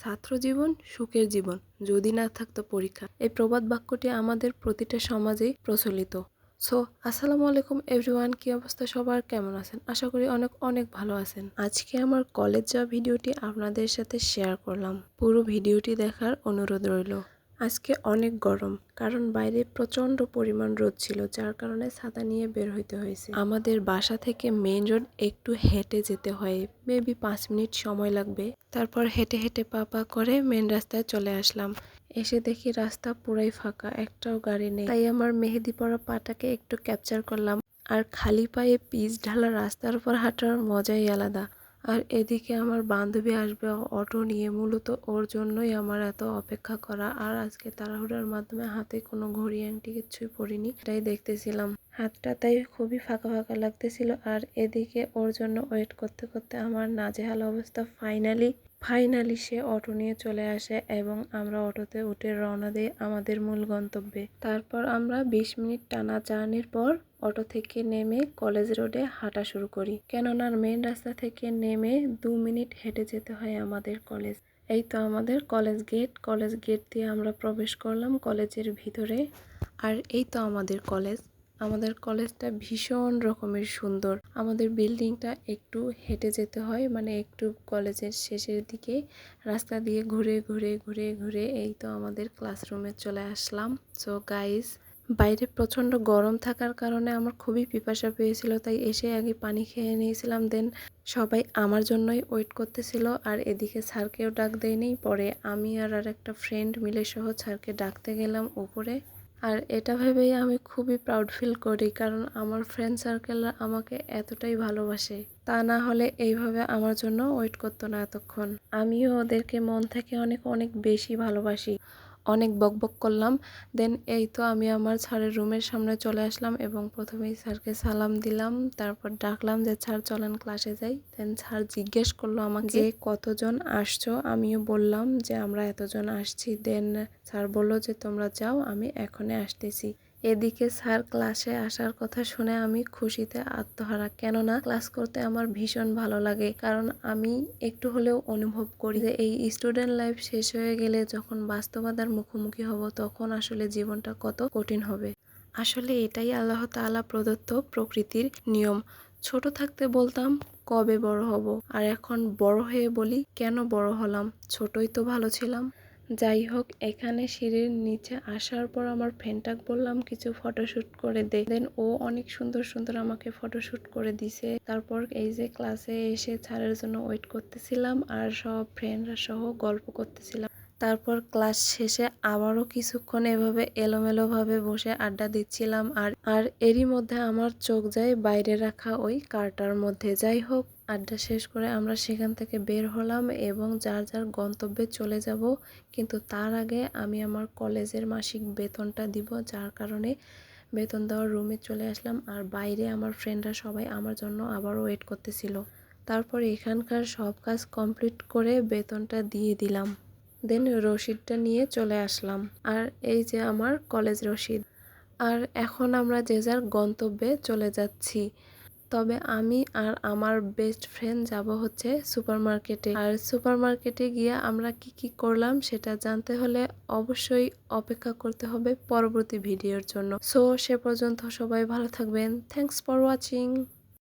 ছাত্র জীবন সুখের জীবন, যদি না থাকতো পরীক্ষা। এই প্রবাদ বাক্যটি আমাদের প্রতিটা সমাজেই প্রচলিত। সো আসসালামু আলাইকুম এভরিওয়ান, কি অবস্থা সবার, কেমন আছেন? আশা করি অনেক অনেক ভালো আছেন। আজকে আমার কলেজ যাওয়া ভিডিওটি আপনাদের সাথে শেয়ার করলাম। পুরো ভিডিওটি দেখার অনুরোধ রইল। আজকে অনেক গরম, কারণ বাইরে প্রচন্ড পরিমাণ রোদ ছিল, যার কারণে ছাতা নিয়ে বের হইতে হয়েছে। আমাদের বাসা থেকে মেইন রোড একটু হেঁটে যেতে হয়, মেবি 5 মিনিট সময় লাগবে। তারপর হেঁটে হেঁটে পা পা করে মেন রাস্তায় চলে আসলাম। এসে দেখি রাস্তা পুরাই ফাঁকা, একটাও গাড়ি নেই। তাই আমার মেহেদি পরা পাটাকে একটু ক্যাপচার করলাম। আর খালি পায়ে পিচ ঢালা রাস্তার উপর হাঁটার মজাই আলাদা। আর এদিকে আমার বান্ধবী আসবে অটো নিয়ে, মূলত ওর জন্যই আমার এত অপেক্ষা করা। আর আজকে তাড়াহুড়ার মাধ্যমে হাতে কোনো ঘড়ি আংটি কিছুই পরিনি, এটাই দেখতেছিলাম। হাতটা তাই খুবই ফাঁকা ফাঁকা লাগতেছিল। আর এদিকে ওর জন্য ওয়েট করতে করতে আমার নাজেহাল অবস্থা। ফাইনালি সে অটো নিয়ে চলে আসে এবং আমরা অটোতে উঠে রওনা দিই আমাদের মূল গন্তব্যে। তারপর আমরা 20 মিনিট টানা জার্নির পর অটো থেকে নেমে কলেজ রোডে হাঁটা শুরু করি, কেননা মেন রাস্তা থেকে নেমে 2 মিনিট হেঁটে যেতে হয় আমাদের কলেজ। এই তো আমাদের কলেজ গেট দিয়ে আমরা প্রবেশ করলাম কলেজের ভিতরে। আর এই তো আমাদের কলেজটা ভীষণ রকমের সুন্দর। আমাদের বিল্ডিংটা একটু হেঁটে যেতে হয়, মানে একটু কলেজের শেষের দিকে রাস্তা দিয়ে ঘুরে ঘুরে ঘুরে ঘুরে এই তো আমাদের ক্লাসরুমে চলে আসলাম। সো গাইস, বাইরে প্রচণ্ড গরম থাকার কারণে আমার খুবই পিপাসা পেয়েছিল, তাই এসে আগে পানি খেয়ে নিয়েছিলাম। দেন সবাই আমার জন্যই ওয়েট করতেছিল। আর এদিকে স্যারকেও ডাক দেয়নি, পরে আমি আর একটা ফ্রেন্ড মিলে সহ স্যারকে ডাকতে গেলাম উপরে। আর এটা ভেবেই আমি খুবই প্রাউড ফিল করি, কারণ আমার ফ্রেন্ড সার্কেল আমাকে এতটাই ভালোবাসে। তা না হলে এইভাবে আমার জন্য ওয়েট করতো না এতক্ষণ। আমিও ওদেরকে মন থেকে অনেক অনেক বেশি ভালোবাসি। অনেক বকবক করলাম। দেন এই তো আমি আমার স্যারের রুমের সামনে চলে আসলাম এবং প্রথমেই স্যারকে সালাম দিলাম। তারপর ডাকলাম যে স্যার চলেন ক্লাসে যাই। দেন স্যার জিজ্ঞেস করলো আমাকে যে কতজন আসছো। আমিও বললাম যে আমরা এতজন আসছি। দেন স্যার বললো যে তোমরা যাও, আমি এখনই আসতেছি। এদিকে স্যার ক্লাসে আসার কথা শুনে আমি খুশিতে আত্মহারা, কেননা ক্লাস করতে আমার ভীষণ ভালো লাগে। কারণ আমি একটু হলেও অনুভব করি যে এই স্টুডেন্ট লাইফ শেষ হয়ে গেলে যখন বাস্তবতার মুখোমুখি হব, তখন আসলে জীবনটা কত কঠিন হবে। আসলে এটাই আল্লাহ তাআলা প্রদত্ত প্রকৃতির নিয়ম। ছোট থাকতে বলতাম কবে বড় হব, আর এখন বড় হয়ে বলি কেন বড় হলাম, ছোটই তো ভালো ছিলাম। যাই হোক, এখানে সিঁড়ির নিচে আসার পর আমার ফ্রেন্ডটাকে বললাম কিছু ফটোশ্যুট করে দে। দেন ও অনেক সুন্দর সুন্দর আমাকে ফটোশ্যুট করে দিছে। তারপর এই যে ক্লাসে এসে স্যারের জন্য ওয়েট করতেছিলাম আর সব ফ্রেন্ডরা সহ গল্প করতেছিলাম। তারপর ক্লাস শেষে আবারও কিছুক্ষণ এভাবে এলোমেলোভাবে বসে আড্ডা দিচ্ছিলাম। আর এরই মধ্যে আমার চোখ যায় বাইরে রাখা ওই কারটার মধ্যে। যাই হোক, আড্ডা শেষ করে আমরা সেখান থেকে বের হলাম এবং যার যার গন্তব্যে চলে যাব। কিন্তু তার আগে আমি আমার কলেজের মাসিক বেতনটা দিব, যার কারণে বেতন দেওয়ার রুমে চলে আসলাম। আর বাইরে আমার ফ্রেন্ডরা সবাই আমার জন্য আবারও ওয়েট করতেছিল। তারপর এখানকার সব কাজ কমপ্লিট করে বেতনটা দিয়ে দিলাম। দেন রসিদটা নিয়ে চলে আসলাম। আর এই যে আমার কলেজ রসিদ। আর এখন আমরা যে যার গন্তব্যে চলে যাচ্ছি। তবে আমি আর আমার বেস্ট ফ্রেন্ড যাব হচ্ছে সুপারমার্কেটে। আর সুপারমার্কেটে গিয়ে আমরা কি কি করলাম সেটা জানতে হলে অবশ্যই অপেক্ষা করতে হবে পরবর্তী ভিডিওর জন্য। সো সে পর্যন্ত সবাই ভালো থাকবেন। Thanks for watching.